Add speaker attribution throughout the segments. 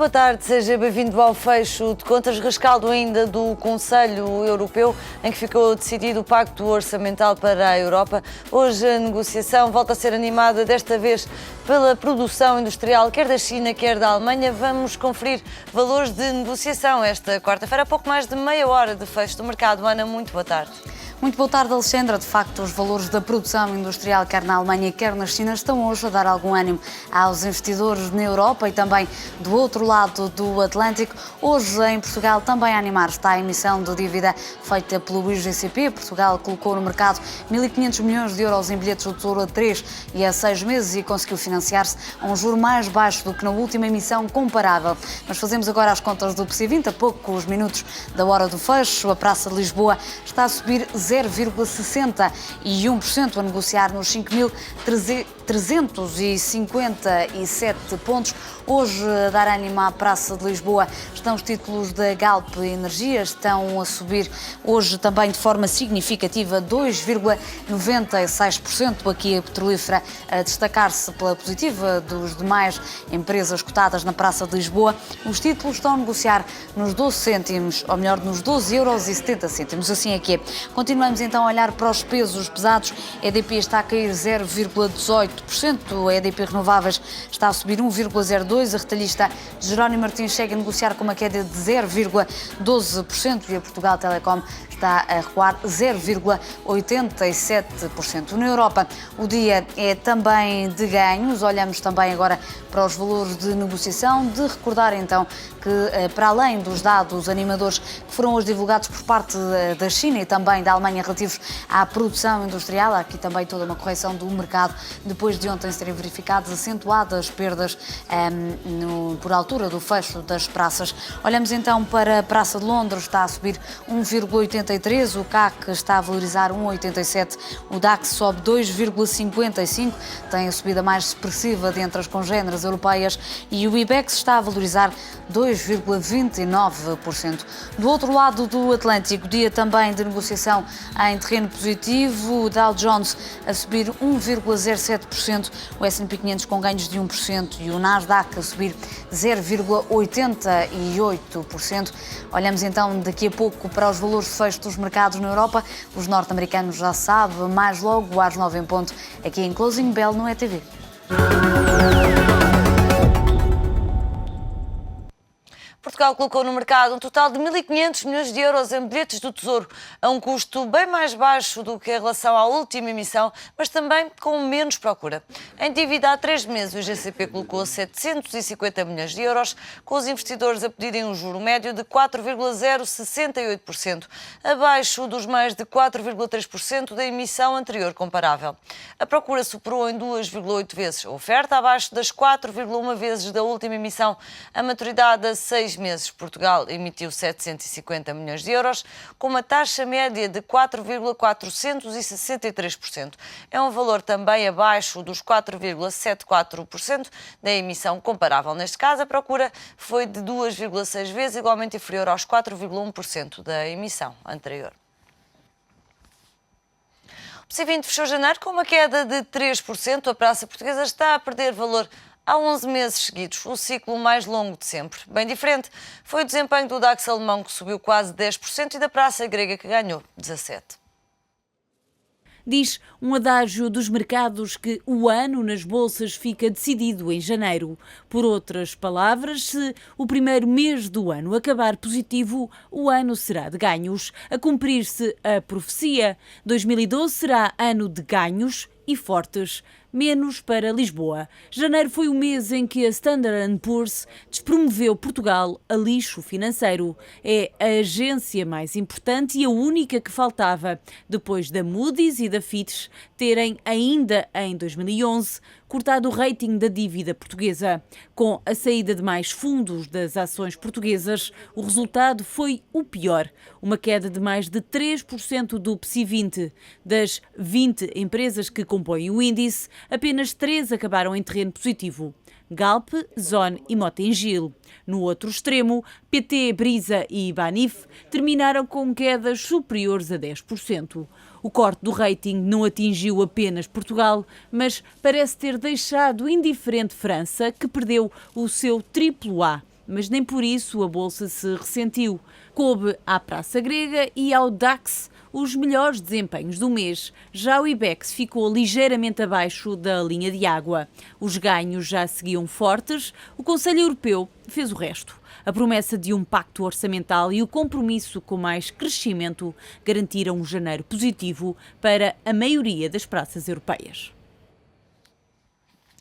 Speaker 1: boa tarde, seja bem-vindo ao fecho de contas, rescaldo ainda do Conselho Europeu, em que ficou decidido o Pacto Orçamental para a Europa. Hoje a negociação volta a ser animada, desta vez pela produção industrial, quer da China, quer da Alemanha. Vamos conferir valores de negociação esta quarta-feira, há pouco mais de meia hora de fecho do mercado. Ana, muito boa tarde.
Speaker 2: Muito boa tarde, Alexandra. De facto, os valores da produção industrial, quer na Alemanha, quer na China, estão hoje a dar algum ânimo aos investidores na Europa e também do outro lado do Atlântico. Hoje, em Portugal, também a animar está a emissão de dívida feita pelo IGCP. Portugal colocou no mercado 1.500 milhões de euros em bilhetes do Tesouro a 3 e a 6 meses e conseguiu financiar-se a um juro mais baixo do que na última emissão comparável. Mas fazemos agora as contas do PSI 20, a poucos minutos da hora do fecho. A Praça de Lisboa está a subir 0,61%, a negociar nos 5.357 pontos. Hoje, a dar ânimo à Praça de Lisboa estão os títulos da Galp Energia, estão a subir hoje também de forma significativa 2,96%. Aqui a petrolífera a destacar-se pela positiva dos demais empresas cotadas na Praça de Lisboa. Os títulos estão a negociar nos 12 cêntimos, ou melhor, nos 12,70 €. Assim é que é. Continuamos então a olhar para os pesos pesados. A EDP está a cair 0,18%, a EDP Renováveis está a subir 1,02%, a retalhista Jerónimo Martins chega a negociar com uma queda de 0,12% e a Portugal Telecom está a recuar 0,87%. Na Europa, o dia é também de ganhos. Olhamos também agora para os valores de negociação. De recordar então que, para além dos dados animadores que foram hoje divulgados por parte da China e também da Alemanha relativos à produção industrial, há aqui também toda uma correção do mercado depois de ontem serem verificadas acentuadas perdas por altura do fecho das praças. Olhamos então para a Praça de Londres, está a subir 1,83%, o CAC está a valorizar 1,87%, o DAX sobe 2,55%, tem a subida mais expressiva dentre as congêneres europeias, e o IBEX está a valorizar 2,29%. Do outro lado do Atlântico, dia também de negociação em terreno positivo, o Dow Jones a subir 1,07%, o S&P 500 com ganhos de 1% e o Nasdaq a subir 0,88%. Olhamos então daqui a pouco para os valores de fecho dos mercados na Europa. Os norte-americanos já sabem, mais logo às 9 em ponto, aqui em Closing Bell no ETV.
Speaker 1: Portugal colocou no mercado um total de 1.500 milhões de euros em bilhetes do Tesouro, a um custo bem mais baixo do que em relação à última emissão, mas também com menos procura. Em dívida há 3 meses, o IGCP colocou 750 milhões de euros, com os investidores a pedirem um juro médio de 4,068%, abaixo dos mais de 4,3% da emissão anterior comparável. A procura superou em 2,8 vezes a oferta, abaixo das 4,1 vezes da última emissão. A maturidade a 6 meses, Portugal emitiu 750 milhões de euros, com uma taxa média de 4,463%. É um valor também abaixo dos 4,74% da emissão comparável. Neste caso, a procura foi de 2,6 vezes, igualmente inferior aos 4,1% da emissão anterior. O PSI 20 fechou janeiro com uma queda de 3%. A praça portuguesa está a perder valor há 11 meses seguidos, o ciclo mais longo de sempre. Bem diferente foi o desempenho do DAX alemão, que subiu quase 10%, e da praça grega, que ganhou 17%.
Speaker 3: Diz um adágio dos mercados que o ano nas bolsas fica decidido em janeiro. Por outras palavras, se o primeiro mês do ano acabar positivo, o ano será de ganhos. A cumprir-se a profecia, 2012 será ano de ganhos e fortes, menos para Lisboa. Janeiro foi o mês em que a Standard & Poor's despromoveu Portugal a lixo financeiro. É a agência mais importante e a única que faltava, depois da Moody's e da Fitch terem, ainda em 2011, cortado o rating da dívida portuguesa. Com a saída de mais fundos das ações portuguesas, o resultado foi o pior. Uma queda de mais de 3% do PSI 20. Das 20 empresas que compõem o índice, apenas 3 acabaram em terreno positivo: Galp, Zone e Mota-Engil. No outro extremo, PT, Brisa e Banif terminaram com quedas superiores a 10%. O corte do rating não atingiu apenas Portugal, mas parece ter deixado indiferente França, que perdeu o seu AAA. mas nem por isso a bolsa se ressentiu. Coube à praça grega e ao DAX os melhores desempenhos do mês. Já o IBEX ficou ligeiramente abaixo da linha de água. Os ganhos já seguiam fortes, o Conselho Europeu fez o resto. A promessa de um pacto orçamental e o compromisso com mais crescimento garantiram um janeiro positivo para a maioria das praças europeias.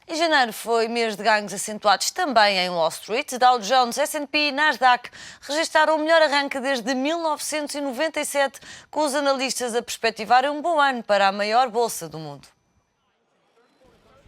Speaker 1: Em janeiro foi mês de ganhos acentuados também em Wall Street. Dow Jones, S&P e Nasdaq registraram o melhor arranque desde 1997, com os analistas a perspectivarem um bom ano para a maior bolsa do mundo.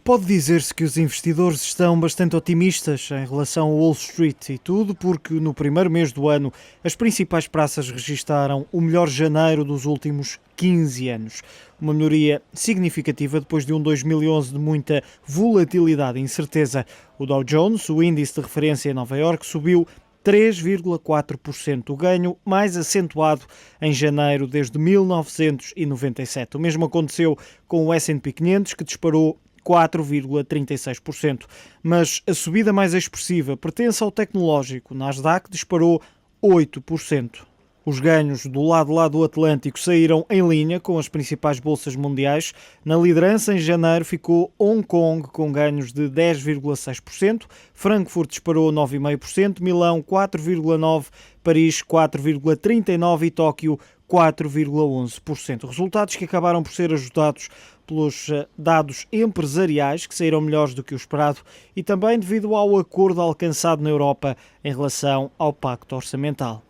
Speaker 4: Pode dizer-se que os investidores estão bastante otimistas em relação ao Wall Street e tudo porque no primeiro mês do ano as principais praças registaram o melhor janeiro dos últimos 15 anos. Uma melhoria significativa depois de um 2011 de muita volatilidade e incerteza. O Dow Jones, o índice de referência em Nova Iorque, subiu 3,4%, o ganho mais acentuado em janeiro desde 1997. O mesmo aconteceu com o S&P 500, que disparou 4,36%. Mas a subida mais expressiva pertence ao tecnológico. O Nasdaq disparou 8%. Os ganhos do lado lá do Atlântico saíram em linha com as principais bolsas mundiais. Na liderança, em janeiro, ficou Hong Kong com ganhos de 10,6%, Frankfurt disparou 9,5%, Milão 4,9%, Paris 4,39% e Tóquio 4,11%. Resultados que acabaram por ser ajudados pelos dados empresariais, que saíram melhores do que o esperado, e também devido ao acordo alcançado na Europa em relação ao Pacto Orçamental.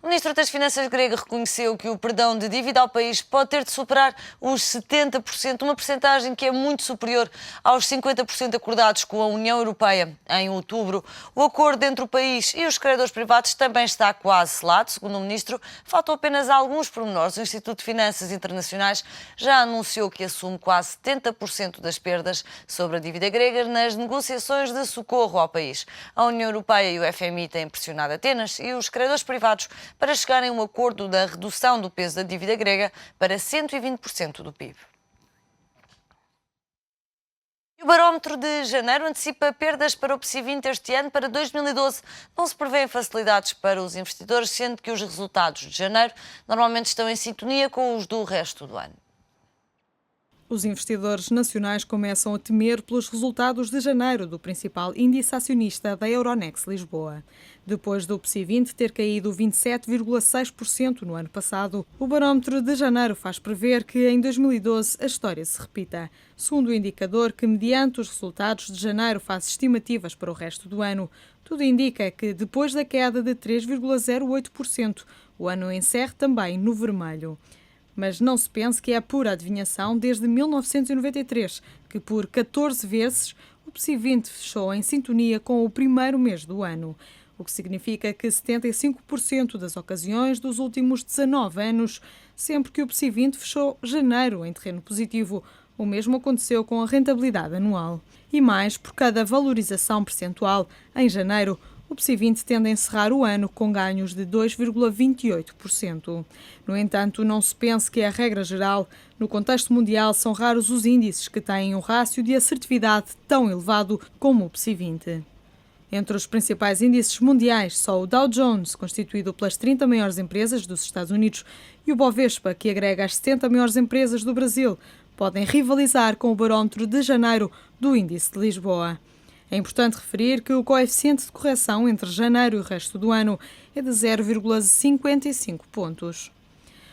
Speaker 1: O Ministro das Finanças grego reconheceu que o perdão de dívida ao país pode ter de superar os 70%, uma percentagem que é muito superior aos 50% acordados com a União Europeia em outubro. O acordo entre o país e os credores privados também está quase selado, segundo o Ministro. Faltam apenas alguns pormenores. O Instituto de Finanças Internacionais já anunciou que assume quase 70% das perdas sobre a dívida grega nas negociações de socorro ao país. A União Europeia e o FMI têm pressionado Atenas e os credores privados para chegarem a um acordo da redução do peso da dívida grega para 120% do PIB. O barómetro de janeiro antecipa perdas para o PSI 20 este ano. Para 2012 não se prevêem facilidades para os investidores, sendo que os resultados de janeiro normalmente estão em sintonia com os do resto do ano.
Speaker 5: Os investidores nacionais começam a temer pelos resultados de janeiro do principal índice acionista da Euronext Lisboa. Depois do PSI 20 ter caído 27,6% no ano passado, o barómetro de janeiro faz prever que em 2012 a história se repita. Segundo o indicador, que mediante os resultados de janeiro faz estimativas para o resto do ano, tudo indica que depois da queda de 3,08%, o ano encerre também no vermelho. Mas não se pense que é pura adivinhação desde 1993, que por 14 vezes o PSI 20 fechou em sintonia com o primeiro mês do ano, o que significa que 75% das ocasiões dos últimos 19 anos, sempre que o PSI 20 fechou janeiro em terreno positivo, o mesmo aconteceu com a rentabilidade anual. E mais, por cada valorização percentual, em janeiro, o PSI 20 tende a encerrar o ano com ganhos de 2,28%. No entanto, não se pense que é a regra geral. No contexto mundial, são raros os índices que têm um rácio de assertividade tão elevado como o PSI 20. Entre os principais índices mundiais, só o Dow Jones, constituído pelas 30 maiores empresas dos Estados Unidos, e o Bovespa, que agrega as 70 maiores empresas do Brasil, podem rivalizar com o barómetro de janeiro do Índice de Lisboa. É importante referir que o coeficiente de correção entre janeiro e o resto do ano é de 0,55 pontos.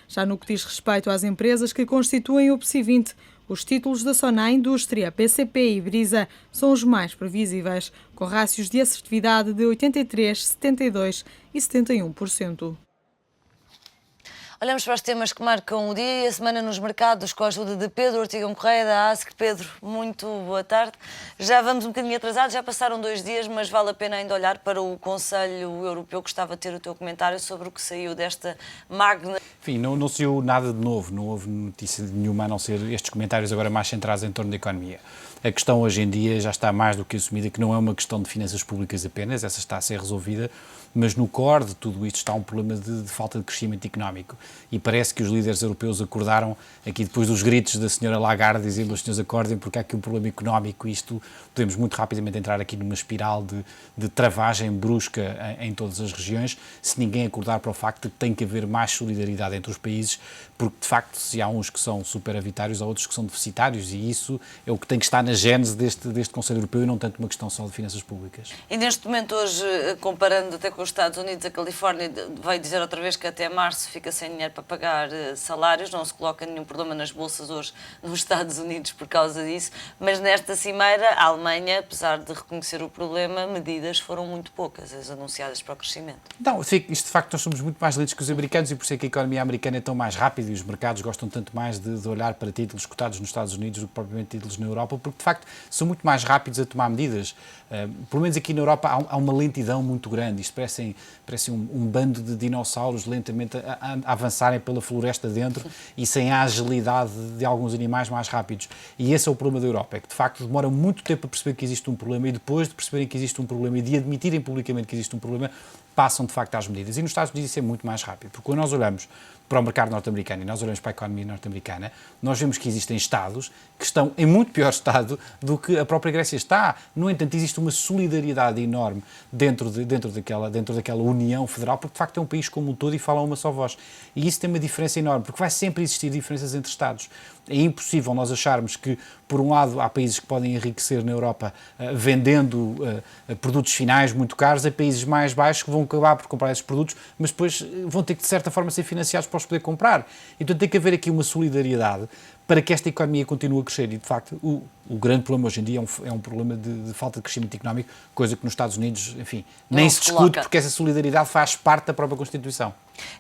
Speaker 5: Já no que diz respeito às empresas que constituem o PSI 20, os títulos da Sonae Indústria, BCP e Brisa são os mais previsíveis, com rácios de assertividade de 83%, 72% e 71%.
Speaker 1: Olhamos para os temas que marcam o dia e a semana nos mercados com a ajuda de Pedro Ortigão Correia da ASC. Pedro, muito boa tarde. Já vamos um bocadinho atrasados, já passaram 2 dias, mas vale a pena ainda olhar para o Conselho Europeu. Gostava de ter o teu comentário sobre o que saiu desta magna...
Speaker 6: Enfim, não saiu nada de novo, não houve notícia nenhuma a não ser estes comentários agora mais centrados em torno da economia. A questão hoje em dia já está mais do que assumida, que não é uma questão de finanças públicas apenas, essa está a ser resolvida, mas no core de tudo isto está um problema de falta de crescimento económico. E parece que os líderes europeus acordaram, aqui depois dos gritos da senhora Lagarde, dizendo os senhores acordem porque há aqui um problema económico, e isto podemos muito rapidamente entrar aqui numa espiral de travagem brusca em todas as regiões, se ninguém acordar para o facto de que tem que haver mais solidariedade entre os países, porque de facto se há uns que são superavitários, há outros que são deficitários, e isso é o que tem que estar na gênese deste Conselho Europeu e não tanto uma questão só de finanças públicas.
Speaker 1: E neste momento hoje, comparando até com os Estados Unidos, a Califórnia veio dizer outra vez que até março fica sem dinheiro para pagar salários, não se coloca nenhum problema nas bolsas hoje nos Estados Unidos por causa disso, mas nesta cimeira a Alemanha, apesar de reconhecer o problema, medidas foram muito poucas as anunciadas para o crescimento.
Speaker 6: Não, isto de facto nós somos muito mais lentos que os americanos, e por isso é que a economia americana é tão mais rápida e os mercados gostam tanto mais de olhar para títulos cotados nos Estados Unidos do que propriamente títulos na Europa, porque de facto são muito mais rápidos a tomar medidas. Pelo menos aqui na Europa há uma lentidão muito grande, isto parece um bando de dinossauros lentamente a avançarem pela floresta dentro e sem a agilidade de alguns animais mais rápidos. E esse é o problema da Europa, é que de facto demora muito tempo a perceber que existe um problema, e depois de perceberem que existe um problema e de admitirem publicamente que existe um problema, passam de facto às medidas. E nos Estados Unidos isso é muito mais rápido, porque quando nós olhamos para o mercado norte-americano e nós olhamos para a economia norte-americana, nós vemos que existem Estados que estão em muito pior estado do que a própria Grécia está. No entanto, existe uma solidariedade enorme dentro daquela União Federal, porque de facto é um país como um todo e falam uma só voz. E isso tem uma diferença enorme, porque vai sempre existir diferenças entre Estados. É impossível nós acharmos que, por um lado, há países que podem enriquecer na Europa vendendo produtos finais muito caros, há países mais baixos que vão acabar por comprar esses produtos, mas depois vão ter que, de certa forma, ser financiados para os poder comprar. Então tem que haver aqui uma solidariedade para que esta economia continue a crescer. E, de facto, o grande problema hoje em dia é um problema de falta de crescimento económico, coisa que nos Estados Unidos, enfim, nem se discute, porque essa solidariedade faz parte da própria Constituição.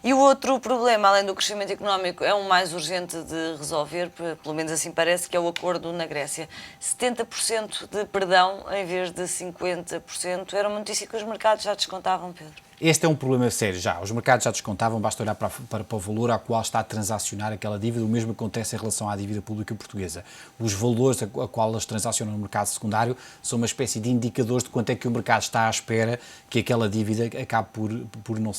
Speaker 1: E o outro problema, além do crescimento económico, é um mais urgente de resolver, pelo menos assim parece, que é o acordo na Grécia. 70% de perdão em vez de 50%. Era uma notícia que os mercados já descontavam, Pedro.
Speaker 6: Este é um problema sério já. Os mercados já descontavam, basta olhar para o valor ao qual está a transacionar aquela dívida. O mesmo acontece em relação à dívida pública portuguesa. Os valores a qual elas transacionam no mercado secundário são uma espécie de indicadores de quanto é que o mercado está à espera que aquela dívida acabe por não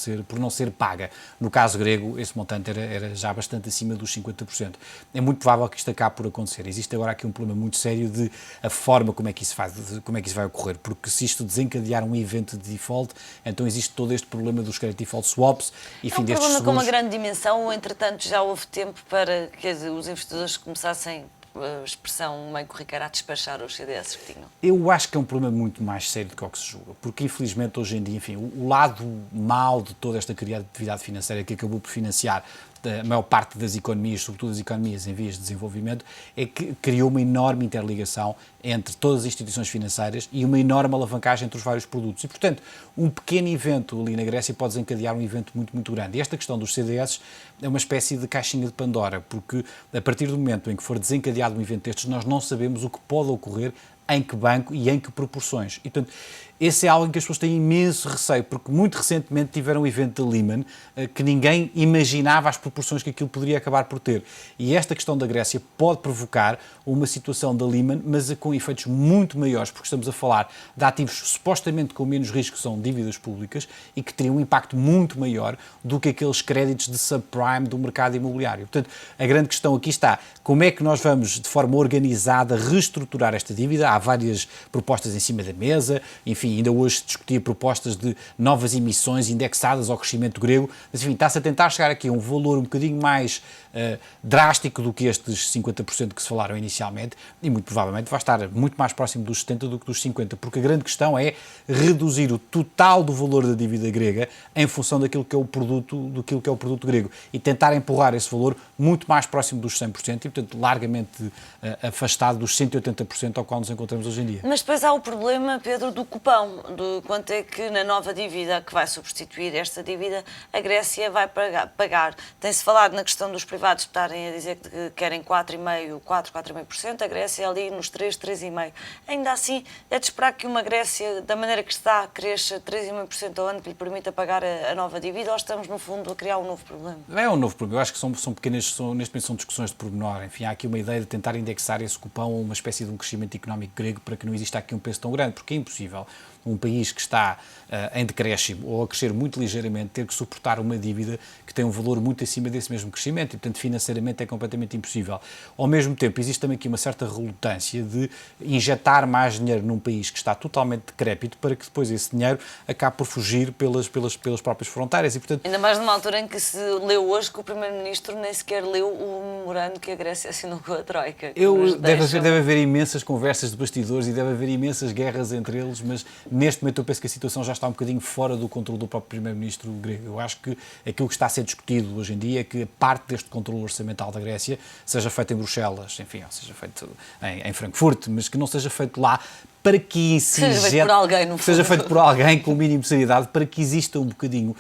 Speaker 6: ser paga. No caso grego, esse montante era já bastante acima dos 50%. É muito provável que isto acabe por acontecer. Existe agora aqui um problema muito sério de a forma como é que isso vai ocorrer, porque se isto desencadear um evento de default, então existe todo este problema dos credit default swaps e fim destes seguros. É um
Speaker 1: problema com uma grande dimensão, ou entretanto já houve tempo para que os investidores começassem, a expressão meio corriqueira, a despachar os CDS que tinham?
Speaker 6: Eu acho que é um problema muito mais sério do que o que se julga, porque infelizmente hoje em dia, enfim, o lado mau de toda esta atividade financeira que acabou por financiar a maior parte das economias, sobretudo as economias em vias de desenvolvimento, é que criou uma enorme interligação entre todas as instituições financeiras e uma enorme alavancagem entre os vários produtos. E, portanto, um pequeno evento ali na Grécia pode desencadear um evento muito, muito grande. E esta questão dos CDS é uma espécie de caixinha de Pandora, porque a partir do momento em que for desencadeado um evento destes, nós não sabemos o que pode ocorrer, em que banco e em que proporções. E, portanto, esse é algo em que as pessoas têm imenso receio, porque muito recentemente tiveram um evento da Lehman que ninguém imaginava as proporções que aquilo poderia acabar por ter. E esta questão da Grécia pode provocar uma situação da Lehman, mas com efeitos muito maiores, porque estamos a falar de ativos supostamente com menos risco, que são dívidas públicas, e que teriam um impacto muito maior do que aqueles créditos de subprime do mercado imobiliário. Portanto, a grande questão aqui está, como é que nós vamos, de forma organizada, reestruturar esta dívida? Há várias propostas em cima da mesa, enfim, ainda hoje se discutia propostas de novas emissões indexadas ao crescimento grego, mas enfim, está-se a tentar chegar aqui a um valor um bocadinho mais drástico do que estes 50% que se falaram inicialmente, e muito provavelmente vai estar muito mais próximo dos 70% do que dos 50%, porque a grande questão é reduzir o total do valor da dívida grega em função daquilo que é o produto grego, e tentar empurrar esse valor muito mais próximo dos 100% e, portanto, largamente afastado dos 180% ao qual nos encontramos encontramos hoje em dia.
Speaker 1: Mas depois há o problema, Pedro, do cupão, do quanto é que na nova dívida que vai substituir esta dívida a Grécia vai pagar. Tem-se falado na questão dos privados estarem a dizer que querem 4,5%, a Grécia ali nos 3,5%. Ainda assim, é de esperar que uma Grécia, da maneira que está, cresça 3,5% ao ano que lhe permita pagar a nova dívida, ou estamos, no fundo, a criar um novo problema?
Speaker 6: É um novo problema. Eu acho que são pequenas, neste momento são discussões de pormenor. Enfim, há aqui uma ideia de tentar indexar esse cupão a uma espécie de um crescimento económico grego para que não exista aqui um peso tão grande, porque é impossível um país que está em decréscimo ou a crescer muito ligeiramente ter que suportar uma dívida que tem um valor muito acima desse mesmo crescimento e, portanto, financeiramente é completamente impossível. Ao mesmo tempo, existe também aqui uma certa relutância de injetar mais dinheiro num país que está totalmente decrépito para que depois esse dinheiro acabe por fugir pelas próprias fronteiras. E, portanto,
Speaker 1: ainda mais numa altura em que se leu hoje que o Primeiro-Ministro nem sequer leu o memorando que a Grécia assinou com a Troika.
Speaker 6: Deve haver imensas conversas de bastidores e deve haver imensas guerras entre eles, mas neste momento eu penso que a situação já está um bocadinho fora do controle do próprio Primeiro-Ministro grego. Eu acho que aquilo que está a ser discutido hoje em dia é que parte deste controle orçamental da Grécia seja feito em Bruxelas, enfim, ou seja feito em Frankfurt, mas que não seja feito lá para que
Speaker 1: seja feito por alguém, no fundo.
Speaker 6: Seja feito por alguém com o mínimo de seriedade, para que exista um bocadinho,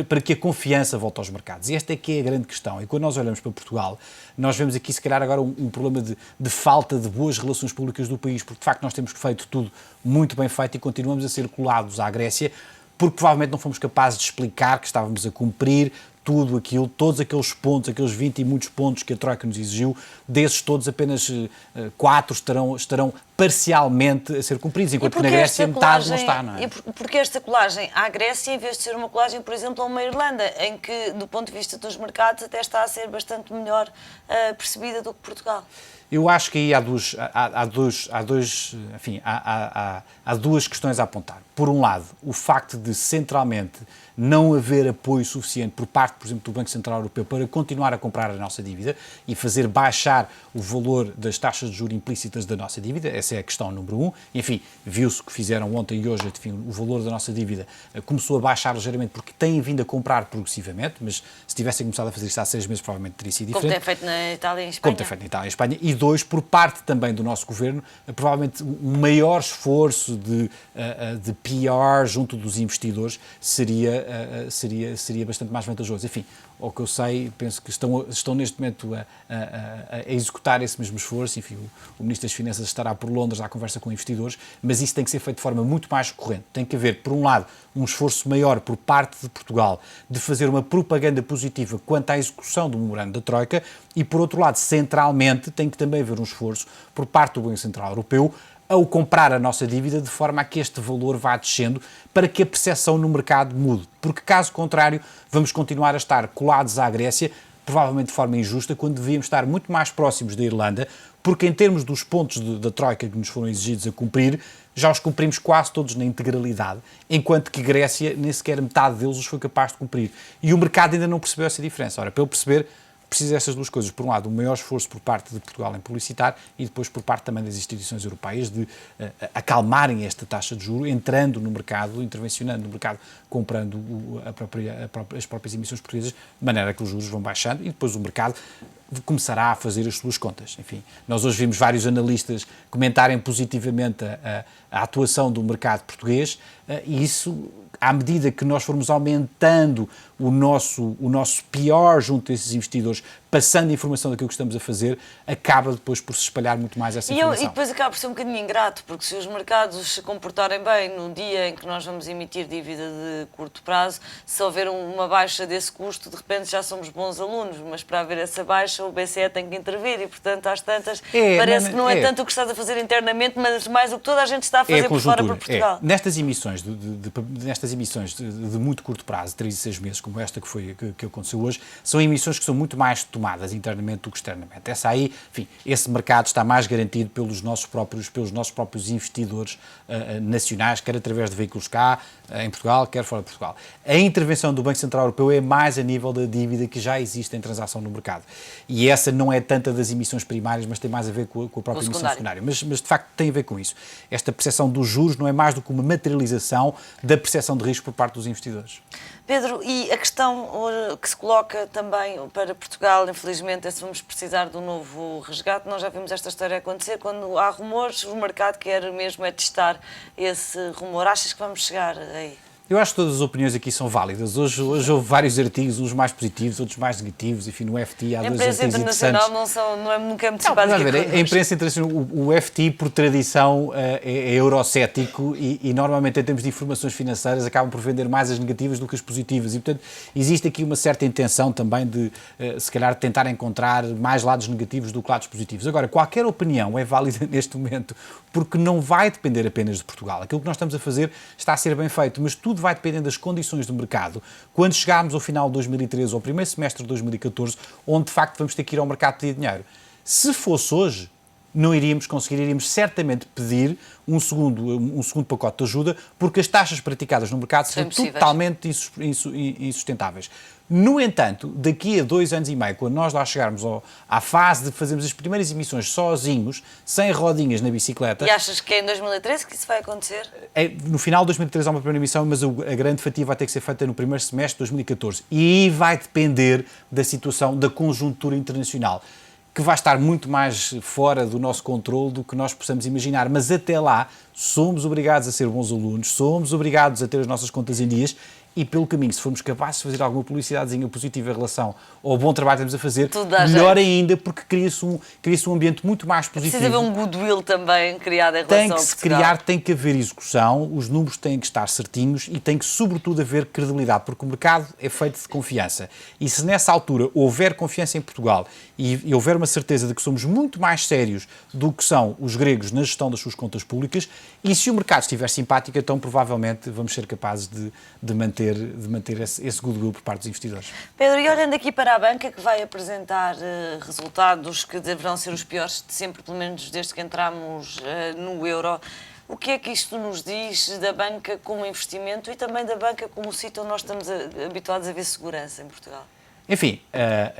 Speaker 6: para que a confiança volte aos mercados. E esta é que é a grande questão. E quando nós olhamos para Portugal, nós vemos aqui, se calhar, agora um problema de falta de boas relações públicas do país, porque, de facto, nós temos feito tudo muito bem feito e continuamos a ser colados à Grécia, porque provavelmente não fomos capazes de explicar que estávamos a cumprir tudo aquilo, todos aqueles pontos, aqueles 20 e muitos pontos que a Troika nos exigiu, desses todos apenas 4 estarão parcialmente a ser cumpridos, enquanto que na Grécia metade não está, não é?
Speaker 1: E porque esta colagem à Grécia, em vez de ser uma colagem, por exemplo, a uma Irlanda, em que, do ponto de vista dos mercados, até está a ser bastante melhor percebida do que Portugal?
Speaker 6: Eu acho que aí há duas questões a apontar. Por um lado, o facto de centralmente não haver apoio suficiente por parte, por exemplo, do Banco Central Europeu para continuar a comprar a nossa dívida e fazer baixar o valor das taxas de juros implícitas da nossa dívida. Essa é a questão número 1. Enfim, viu-se o que fizeram ontem e hoje, enfim, o valor da nossa dívida começou a baixar ligeiramente porque têm vindo a comprar progressivamente, mas se tivessem começado a fazer isto há 6 meses provavelmente teria sido diferente.
Speaker 1: Como tem feito na Itália e em Espanha.
Speaker 6: Como tem feito na Itália e Espanha. E 2, por parte também do nosso governo, provavelmente um maior esforço de PR junto dos investidores seria bastante mais vantajoso. Enfim, ao que eu sei, penso que estão neste momento a executar esse mesmo esforço. Enfim, o Ministro das Finanças estará por Londres à conversa com investidores, mas isso tem que ser feito de forma muito mais corrente. Tem que haver, por um lado, um esforço maior por parte de Portugal de fazer uma propaganda positiva quanto à execução do memorando da Troika e, por outro lado, centralmente, tem que também haver um esforço por parte do Banco Central Europeu ao comprar a nossa dívida de forma a que este valor vá descendo para que a percepção no mercado mude. Porque, caso contrário, vamos continuar a estar colados à Grécia, provavelmente de forma injusta, quando devíamos estar muito mais próximos da Irlanda, porque em termos dos pontos da Troika que nos foram exigidos a cumprir, já os cumprimos quase todos na integralidade, enquanto que Grécia nem sequer metade deles os foi capaz de cumprir. E o mercado ainda não percebeu essa diferença. Ora, para ele perceber, precisa destas duas coisas. Por um lado, um maior esforço por parte de Portugal em publicitar e depois por parte também das instituições europeias de acalmarem esta taxa de juros, entrando no mercado, intervencionando no mercado, comprando as próprias emissões portuguesas, de maneira que os juros vão baixando e depois o mercado começará a fazer as suas contas. Enfim, nós hoje vimos vários analistas comentarem positivamente a atuação do mercado português e isso, à medida que nós formos aumentando o nosso pior junto a esses investidores, passando a informação daquilo que estamos a fazer, acaba depois por se espalhar muito mais essa informação.
Speaker 1: E depois acaba por ser um bocadinho ingrato, porque se os mercados se comportarem bem no dia em que nós vamos emitir dívida de curto prazo, se houver uma baixa desse custo, de repente já somos bons alunos, mas para haver essa baixa o BCE tem que intervir e, portanto, às tantas, parece que não é tanto o que estás a fazer internamente, mas mais o que toda a gente está a fazer por fora para Portugal.
Speaker 6: Nestas emissões de muito curto prazo, 3 e 6 meses, como esta que aconteceu hoje, são emissões que são muito mais tomadas internamente do que externamente. Essa aí, enfim, esse mercado está mais garantido pelos nossos próprios investidores nacionais, quer através de veículos cá, em Portugal, quer fora de Portugal. A intervenção do Banco Central Europeu é mais a nível da dívida que já existe em transação no mercado. E essa não é tanta das emissões primárias, mas tem mais a ver com a própria emissão secundária. Mas de facto tem a ver com isso. Esta percepção dos juros não é mais do que uma materialização da percepção de risco por parte dos investidores.
Speaker 1: Pedro, e a questão que se coloca também para Portugal, infelizmente, é se vamos precisar de um novo resgate. Nós já vimos esta história acontecer. Quando há rumores, o mercado quer mesmo é testar esse rumor. Achas que vamos chegar aí?
Speaker 6: Eu acho que todas as opiniões aqui são válidas. Hoje houve vários artigos, uns mais positivos, outros mais negativos. Enfim, no FT há dois artigos interessantes.
Speaker 1: A imprensa internacional nunca é muito simpática.
Speaker 6: A imprensa internacional, o FT, por tradição, é eurocético e normalmente, em termos de informações financeiras, acabam por vender mais as negativas do que as positivas. E, portanto, existe aqui uma certa intenção também de, se calhar, tentar encontrar mais lados negativos do que lados positivos. Agora, qualquer opinião é válida neste momento, porque não vai depender apenas de Portugal. Aquilo que nós estamos a fazer está a ser bem feito, mas tudo vai depender das condições do mercado. Quando chegarmos ao final de 2013 ou ao primeiro semestre de 2014, onde de facto vamos ter que ir ao mercado pedir dinheiro. Se fosse hoje, não iríamos conseguir, iríamos certamente pedir um segundo pacote de ajuda, porque as taxas praticadas no mercado seriam totalmente insustentáveis. No entanto, daqui a 2 anos e meio, quando nós lá chegarmos à fase de fazermos as primeiras emissões sozinhos, sem rodinhas na bicicleta...
Speaker 1: E achas que é em 2013 que isso vai acontecer?
Speaker 6: No final de 2013 há uma primeira emissão, mas a grande fatia vai ter que ser feita no primeiro semestre de 2014. E aí vai depender da situação, da conjuntura internacional, que vai estar muito mais fora do nosso controle do que nós possamos imaginar. Mas até lá, somos obrigados a ser bons alunos, somos obrigados a ter as nossas contas em dias e, pelo caminho, se formos capazes de fazer alguma publicidadezinha positiva em relação ao bom trabalho que estamos a fazer, melhor ainda, porque cria-se um ambiente muito mais positivo.
Speaker 1: Precisa haver um goodwill também criado em relação a Portugal.
Speaker 6: Tem que se criar, tem que haver execução, os números têm que estar certinhos e tem que, sobretudo, haver credibilidade, porque o mercado é feito de confiança. E se nessa altura houver confiança em Portugal e houver uma certeza de que somos muito mais sérios do que são os gregos na gestão das suas contas públicas, e se o mercado estiver simpático, então provavelmente vamos ser capazes de manter esse goodwill por parte dos investidores.
Speaker 1: Pedro, e olhando aqui para a banca, que vai apresentar resultados que deverão ser os piores de sempre, pelo menos desde que entramos no euro, o que é que isto nos diz da banca como investimento e também da banca como sítio onde nós estamos habituados a ver segurança em Portugal?
Speaker 6: Enfim,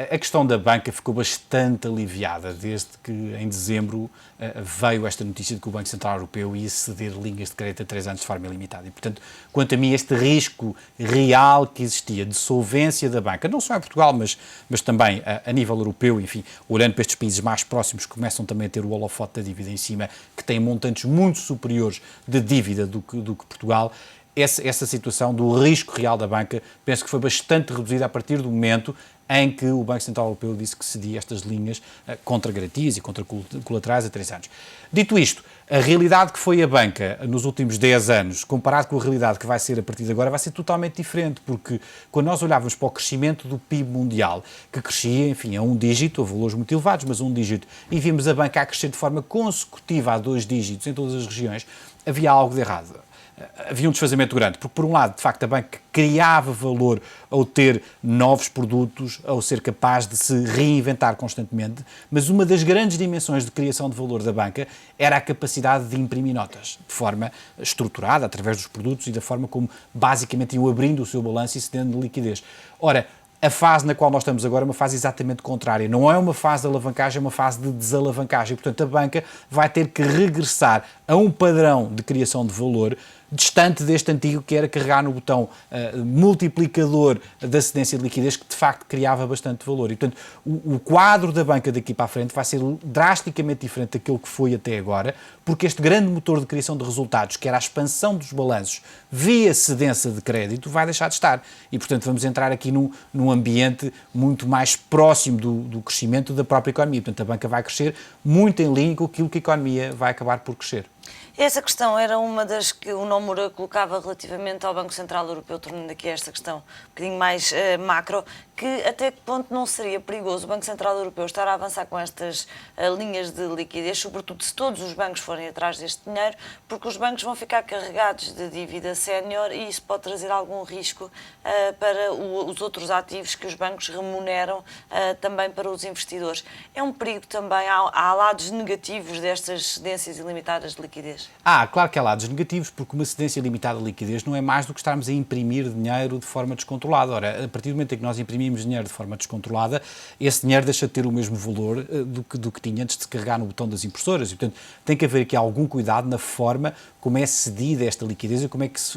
Speaker 6: a questão da banca ficou bastante aliviada desde que em dezembro veio esta notícia de que o Banco Central Europeu ia ceder linhas de crédito a 3 anos de forma ilimitada. E, portanto, quanto a mim, este risco real que existia de solvência da banca, não só em Portugal, mas também a nível europeu, enfim, olhando para estes países mais próximos que começam também a ter o holofote da dívida em cima, que têm montantes muito superiores de dívida do que Portugal, essa situação do risco real da banca, penso que foi bastante reduzida a partir do momento em que o Banco Central Europeu disse que cedia estas linhas contra garantias e contra colaterais a 3 anos. Dito isto, a realidade que foi a banca nos últimos 10 anos, comparado com a realidade que vai ser a partir de agora, vai ser totalmente diferente, porque quando nós olhávamos para o crescimento do PIB mundial, que crescia, enfim, a 1 dígito, a valores muito elevados, mas a 1 dígito, e vimos a banca a crescer de forma consecutiva a 2 dígitos em todas as regiões, havia algo de errado. Havia um desfazamento grande, porque por um lado, de facto, a banca criava valor ao ter novos produtos, ao ser capaz de se reinventar constantemente, mas uma das grandes dimensões de criação de valor da banca era a capacidade de imprimir notas, de forma estruturada, através dos produtos e da forma como basicamente iam abrindo o seu balanço e cedendo liquidez. Ora, a fase na qual nós estamos agora é uma fase exatamente contrária. Não é uma fase de alavancagem, é uma fase de desalavancagem. Portanto, a banca vai ter que regressar a um padrão de criação de valor distante deste antigo que era carregar no botão multiplicador da cedência de liquidez, que de facto criava bastante valor. E, portanto, o quadro da banca daqui para a frente vai ser drasticamente diferente daquilo que foi até agora, porque este grande motor de criação de resultados, que era a expansão dos balanços via cedência de crédito, vai deixar de estar. E, portanto, vamos entrar aqui num ambiente muito mais próximo do crescimento da própria economia. Portanto, a banca vai crescer muito em linha com aquilo que a economia vai acabar por crescer.
Speaker 1: Essa questão era uma das que o Nomura colocava relativamente ao Banco Central Europeu, tornando aqui esta questão um bocadinho mais macro, que até que ponto não seria perigoso o Banco Central Europeu estar a avançar com estas linhas de liquidez, sobretudo se todos os bancos forem atrás deste dinheiro, porque os bancos vão ficar carregados de dívida sénior e isso pode trazer algum risco para os outros ativos que os bancos remuneram também para os investidores. É um perigo também, há lados negativos destas cedências ilimitadas de liquidez?
Speaker 6: Claro que há lados negativos, porque uma cedência limitada de liquidez não é mais do que estarmos a imprimir dinheiro de forma descontrolada. Ora, a partir do momento em que nós imprimimos dinheiro de forma descontrolada, esse dinheiro deixa de ter o mesmo valor do que tinha antes de se carregar no botão das impressoras. E, portanto, tem que haver aqui algum cuidado na forma como é cedida esta liquidez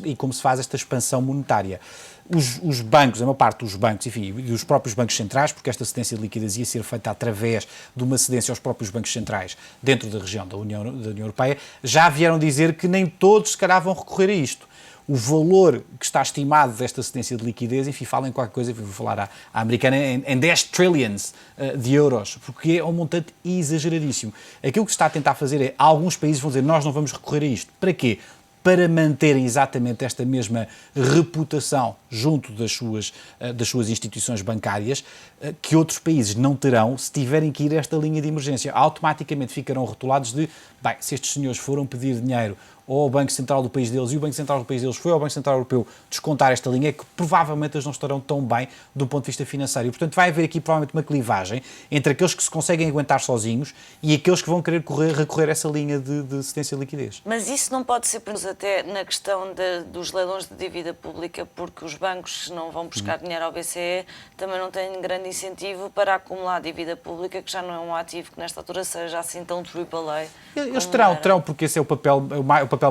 Speaker 6: e como se faz esta expansão monetária. os bancos, a maior parte dos bancos, enfim, e dos próprios bancos centrais, porque esta cedência de liquidez ia ser feita através de uma cedência aos próprios bancos centrais dentro da região da União Europeia, já vieram dizer que nem todos se calhar vão recorrer a isto. O valor que está estimado desta cedência de liquidez, enfim, falam em qualquer coisa, vou falar à americana, em 10 trillions de euros, porque é um montante exageradíssimo. Aquilo que se está a tentar fazer é, alguns países vão dizer, nós não vamos recorrer a isto. Para quê? Para manterem exatamente esta mesma reputação junto das suas instituições bancárias, que outros países não terão se tiverem que ir a esta linha de emergência. Automaticamente ficarão rotulados de, bem, se estes senhores foram pedir dinheiro ao Banco Central do país deles e o Banco Central do país deles foi ao Banco Central Europeu descontar esta linha, é que provavelmente eles não estarão tão bem do ponto de vista financeiro. E, portanto, vai haver aqui provavelmente uma clivagem entre aqueles que se conseguem aguentar sozinhos e aqueles que vão querer recorrer a essa linha de cedência de liquidez.
Speaker 1: Mas isso não pode ser até na questão dos leilões de dívida pública, porque os bancos não vão buscar dinheiro ao BCE, também não têm grande incentivo para acumular dívida pública, que já não é um ativo que nesta altura seja assim tão AAA.
Speaker 6: Eles terão, porque esse é o papel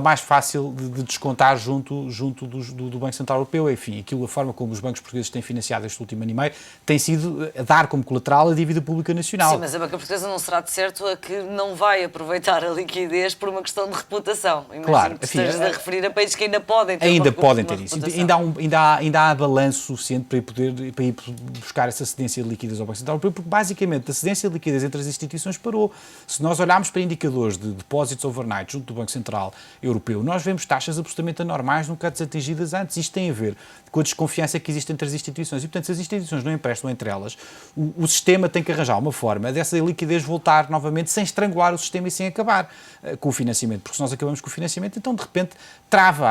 Speaker 6: mais fácil de descontar junto do Banco Central Europeu. Enfim, a forma como os bancos portugueses têm financiado este último ano e meio tem sido a dar como colateral a dívida pública nacional.
Speaker 1: Sim, mas a banca portuguesa não será de certo a que não vai aproveitar a liquidez por uma questão de reputação. Imagino
Speaker 6: claro,
Speaker 1: que estejas a referir a países que ainda podem ter
Speaker 6: ainda podem ter isso.
Speaker 1: Reputação.
Speaker 6: Ainda há balanço suficiente para ir buscar essa cedência de liquidez ao Banco Central Europeu, porque basicamente a cedência de liquidez entre as instituições parou. Se nós olharmos para indicadores de depósitos overnight junto do Banco Central Europeu, nós vemos taxas absolutamente anormais, nunca atingidas antes. Isto tem a ver com a desconfiança que existe entre as instituições. E, portanto, se as instituições não emprestam entre elas, o sistema tem que arranjar uma forma dessa liquidez voltar novamente sem estrangular o sistema e sem acabar com o financiamento. Porque se nós acabamos com o financiamento, então, de repente,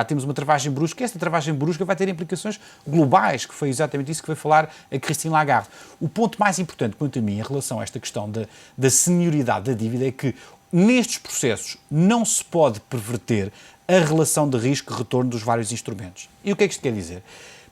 Speaker 6: temos uma travagem brusca, e esta travagem brusca vai ter implicações globais, que foi exatamente isso que veio falar a Christine Lagarde. O ponto mais importante, quanto a mim, em relação a esta questão da senioridade da dívida, é que nestes processos não se pode perverter a relação de risco-retorno dos vários instrumentos. E o que é que isto quer dizer?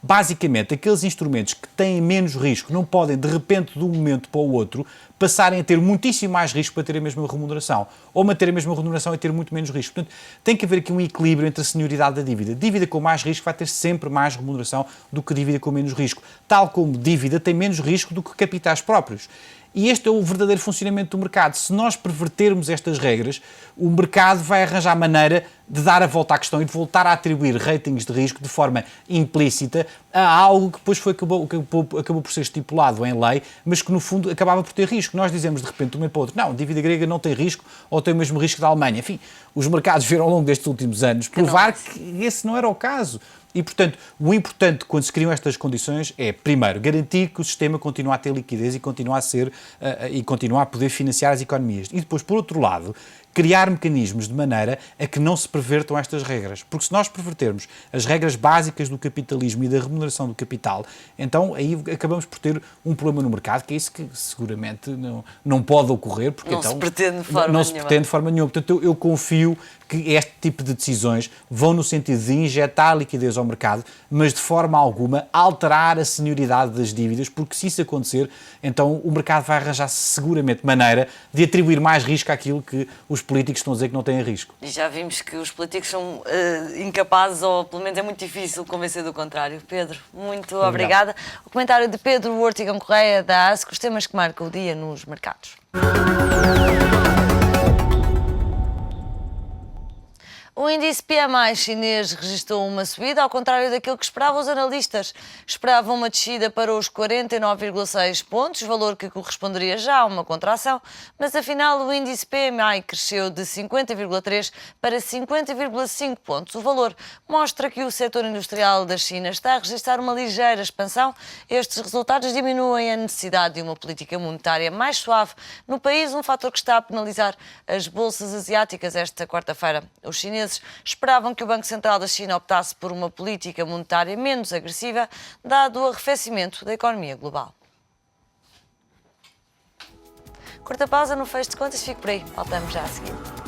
Speaker 6: Basicamente, aqueles instrumentos que têm menos risco não podem, de repente, de um momento para o outro, passarem a ter muitíssimo mais risco para ter a mesma remuneração. Ou manter a mesma remuneração e ter muito menos risco. Portanto, tem que haver aqui um equilíbrio entre a senioridade da dívida. Dívida com mais risco vai ter sempre mais remuneração do que dívida com menos risco. Tal como dívida tem menos risco do que capitais próprios. E este é o verdadeiro funcionamento do mercado. Se nós pervertermos estas regras, o mercado vai arranjar maneira de dar a volta à questão e de voltar a atribuir ratings de risco de forma implícita a algo que depois acabou por ser estipulado em lei, mas que no fundo acabava por ter risco. Nós dizemos de repente de um momento para o outro, não, a dívida grega não tem risco ou tem o mesmo risco da Alemanha. Enfim, os mercados viram ao longo destes últimos anos provar que esse não era o caso. E, portanto, o importante quando se criam estas condições é, primeiro, garantir que o sistema continua a ter liquidez e continua a poder financiar as economias. E depois, por outro lado, criar mecanismos de maneira a que não se pervertam estas regras. Porque se nós pervertermos as regras básicas do capitalismo e da remuneração do capital, então aí acabamos por ter um problema no mercado, que é isso que seguramente não pode ocorrer. Porque
Speaker 1: não se pretende de forma
Speaker 6: não se pretende de forma nenhuma. Portanto, eu confio que este tipo de decisões vão no sentido de injetar liquidez ao mercado, mas de forma alguma alterar a senioridade das dívidas, porque se isso acontecer, então o mercado vai arranjar seguramente maneira de atribuir mais risco àquilo que os políticos estão a dizer que não têm risco.
Speaker 1: E já vimos que os políticos são incapazes, ou pelo menos é muito difícil convencer do contrário. Pedro, muito obrigada. O comentário de Pedro Ortigão Correia, da ASC, os temas que marcam o dia nos mercados. O índice PMI chinês registrou uma subida, ao contrário daquilo que esperavam os analistas. Esperavam uma descida para os 49,6 pontos, valor que corresponderia já a uma contração, mas afinal o índice PMI cresceu de 50,3 para 50,5 pontos. O valor mostra que o setor industrial da China está a registrar uma ligeira expansão. Estes resultados diminuem a necessidade de uma política monetária mais suave no país, um fator que está a penalizar as bolsas asiáticas esta quarta-feira. Os chineses esperavam que o Banco Central da China optasse por uma política monetária menos agressiva, dado o arrefecimento da economia global. Curta pausa no fecho de contas, fico por aí. Voltamos já a seguir.